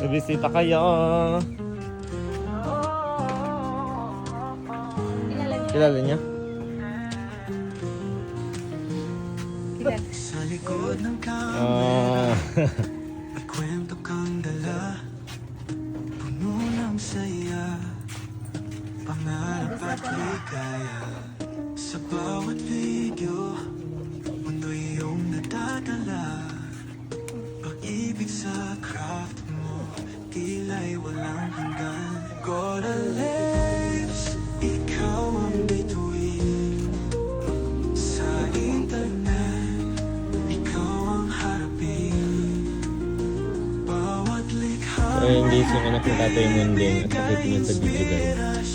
Bisita kayo. Kilala niya? Kilala. Sa likod ng camera, Ah. may kwento kang dala, puno ng saya, pangarap at ligaya. Sa bawat video, mundo'y iyong nadadala. Pag-ibig sa craft mo, kila'y walang hanggan. Gotta lives, ikaw ang bituin. Sa internet, ikaw ang harapin. Bawat likha So yung days yung anak ng Tatay Mundeng at nakikinig sa video guys.